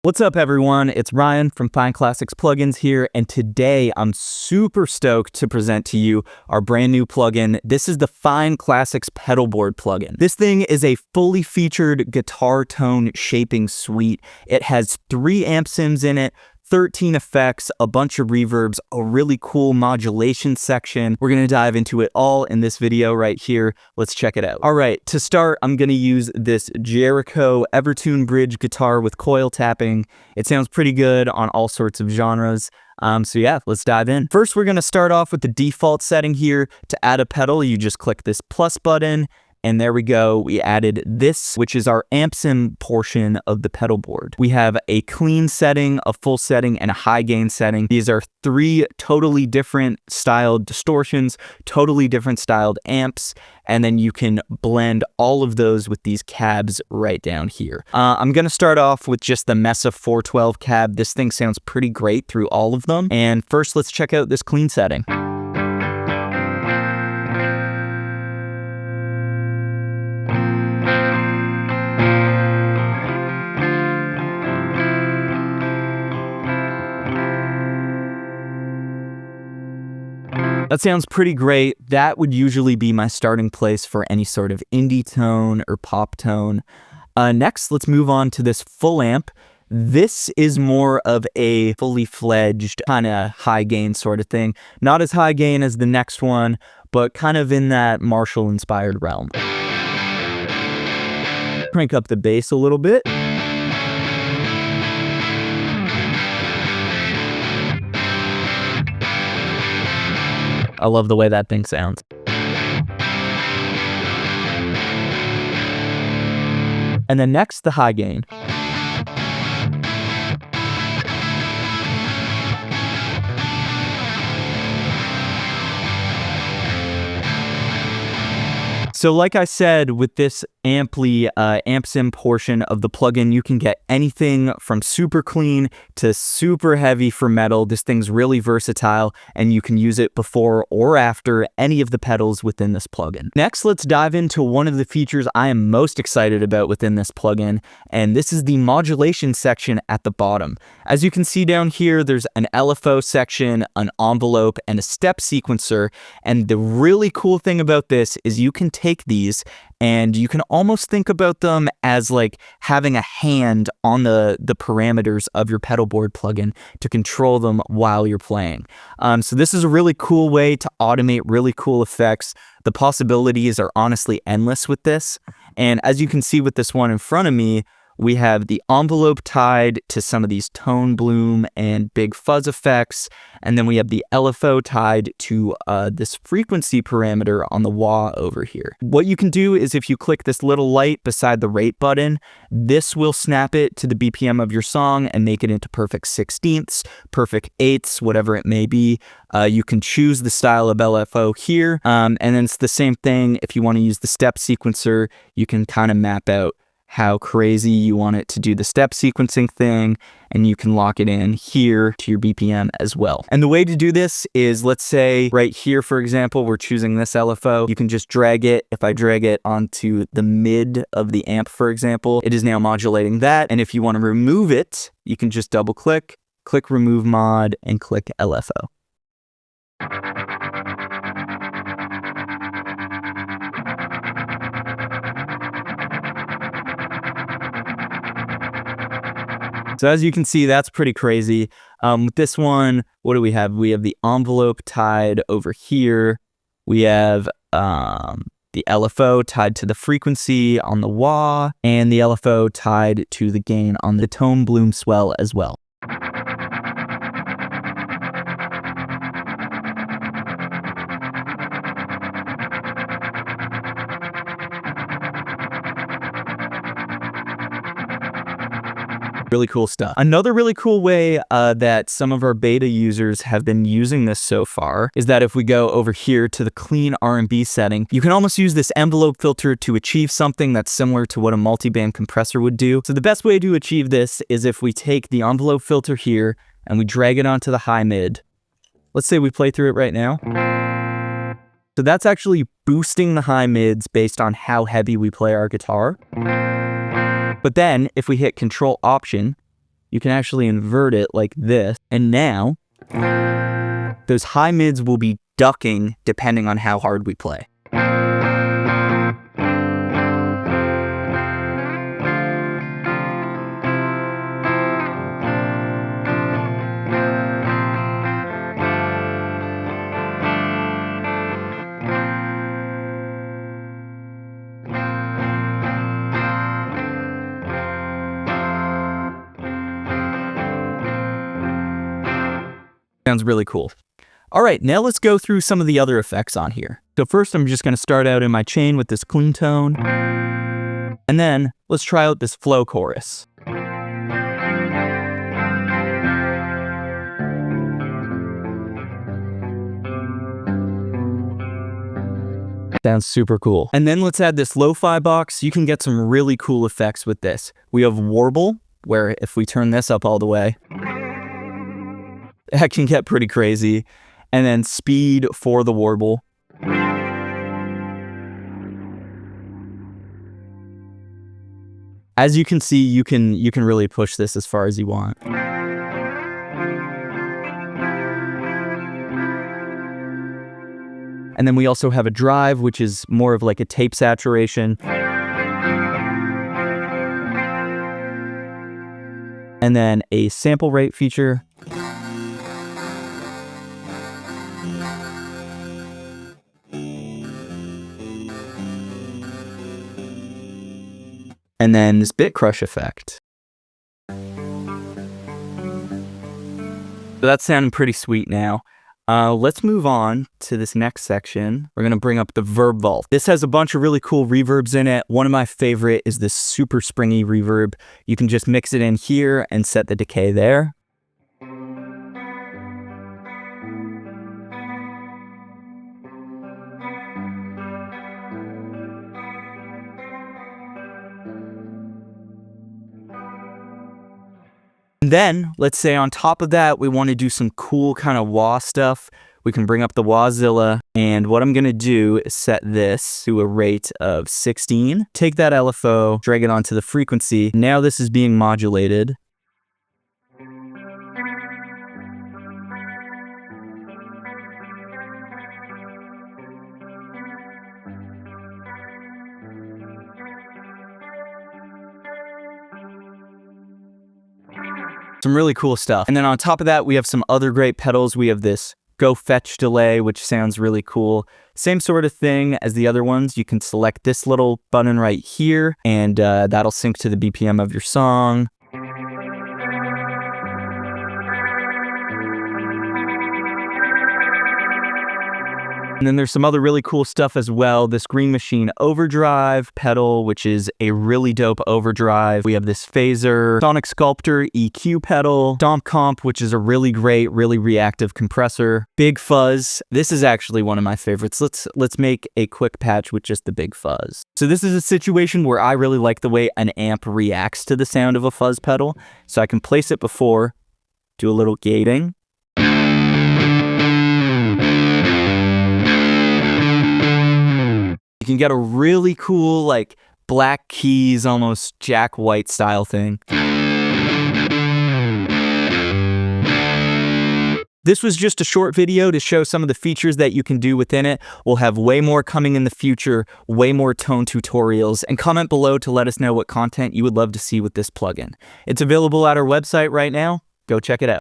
What's up everyone, it's Ryan from Fine Classics Plugins here, and today I'm super stoked to present to you our brand new plugin. This is the Fine Classics Pedalboard plugin. This thing is a fully featured guitar tone shaping suite. It has 3 amp sims in it, 13 effects, a bunch of reverbs, a really cool modulation section. We're gonna dive into it all in this video right here. Let's check it out. All right, to start, I'm gonna use this Jericho Evertune bridge guitar with coil tapping. It sounds pretty good on all sorts of genres. So yeah, let's dive in. First, we're gonna start off with the default setting here. To add a pedal, you just click this plus button, and there we go. We added this, which is our amp sim portion of the pedal board. We have a clean setting, a full setting, and a high gain setting. These are 3 totally different styled distortions, totally different styled amps, and then you can blend all of those with these cabs right down here. I'm gonna start off with just the Mesa 412 cab. This thing sounds pretty great through all of them. And first, let's check out this clean setting. That sounds pretty great. That would usually be my starting place for any sort of indie tone or pop tone. Next, let's move on to this full amp. This is more of a fully fledged kind of high gain sort of thing. Not as high gain as the next one, but kind of in that Marshall inspired realm. Crank up the bass a little bit. I love the way that thing sounds. And then next, the high gain. So like I said, with this amp sim portion of the plugin, you can get anything from super clean to super heavy for metal. This thing's really versatile, and you can use it before or after any of the pedals within this plugin. Next, let's dive into one of the features I am most excited about within this plugin, and this is the modulation section at the bottom. As you can see down here, there's an LFO section, an envelope, and a step sequencer, and the really cool thing about this is you can take these and you can almost think about them as like having a hand on the parameters of your pedalboard plugin to control them while you're playing. So this is a really cool way to automate really cool effects. The possibilities are honestly endless with this. And as you can see with this one in front of me, we have the envelope tied to some of these tone bloom and big fuzz effects. And then we have the LFO tied to this frequency parameter on the wah over here. What you can do is if you click this little light beside the rate button, this will snap it to the BPM of your song and make it into perfect 16ths, perfect 8ths, whatever it may be. You can choose the style of LFO here. And then it's the same thing. If you want to use the step sequencer, you can kind of map out how crazy you want it to do the step sequencing thing, and you can lock it in here to your BPM as well. And the way to do this is, let's say right here, for example, we're choosing this LFO. You can just drag it. If I drag it onto the mid of the amp, for example, it is now modulating that. And if you want to remove it, you can just double click, click remove mod, and click LFO. So as you can see, that's pretty crazy. With this one, what do we have? We have the envelope tied over here. We have the LFO tied to the frequency on the wah, and the LFO tied to the gain on the tone bloom swell as well. Really cool stuff. Another really cool way that some of our beta users have been using this so far is that if we go over here to the clean R&B setting, you can almost use this envelope filter to achieve something that's similar to what a multiband compressor would do. So the best way to achieve this is if we take the envelope filter here and we drag it onto the high mid. Let's say we play through it right now. So that's actually boosting the high mids based on how heavy we play our guitar. But then if we hit Control Option, you can actually invert it like this. And now, those high mids will be ducking depending on how hard we play. Sounds really cool. All right, now let's go through some of the other effects on here. So first, I'm just going to start out in my chain with this clean tone. And then let's try out this flow chorus. Sounds super cool. And then let's add this Lofi box. You can get some really cool effects with this. We have warble, where if we turn this up all the way, that can get pretty crazy. And then speed for the warble. As you can see, you can really push this as far as you want. And then we also have a drive, which is more of like a tape saturation. And then a sample rate feature. And then this bit crush effect. So that's sounding pretty sweet now. Let's move on to this next section. We're going to bring up the Verb Vault. This has a bunch of really cool reverbs in it. One of my favorite is this super springy reverb. You can just mix it in here and set the decay there. And then, let's say on top of that, we want to do some cool kind of wah stuff. We can bring up the Wahzilla, and what I'm going to do is set this to a rate of 16. Take that LFO, drag it onto the frequency. Now this is being modulated. Some really cool stuff. And then on top of that, we have some other great pedals. We have this Go Fetch delay, which sounds really cool. Same sort of thing as the other ones. You can select this little button right here, and that'll sync to the BPM of your song. And then there's some other really cool stuff as well. This Green Machine Overdrive pedal, which is a really dope overdrive. We have this Phaser Sonic Sculptor EQ pedal. Stomp Comp, which is a really great, really reactive compressor. Big Fuzz. This is actually one of my favorites. Let's make a quick patch with just the Big Fuzz. So this is a situation where I really like the way an amp reacts to the sound of a fuzz pedal. So I can place it before, do a little gating. You can get a really cool, like, Black Keys, almost Jack White style thing. This was just a short video to show some of the features that you can do within it. We'll have way more coming in the future, way more tone tutorials, and comment below to let us know what content you would love to see with this plugin. It's available at our website right now. Go check it out.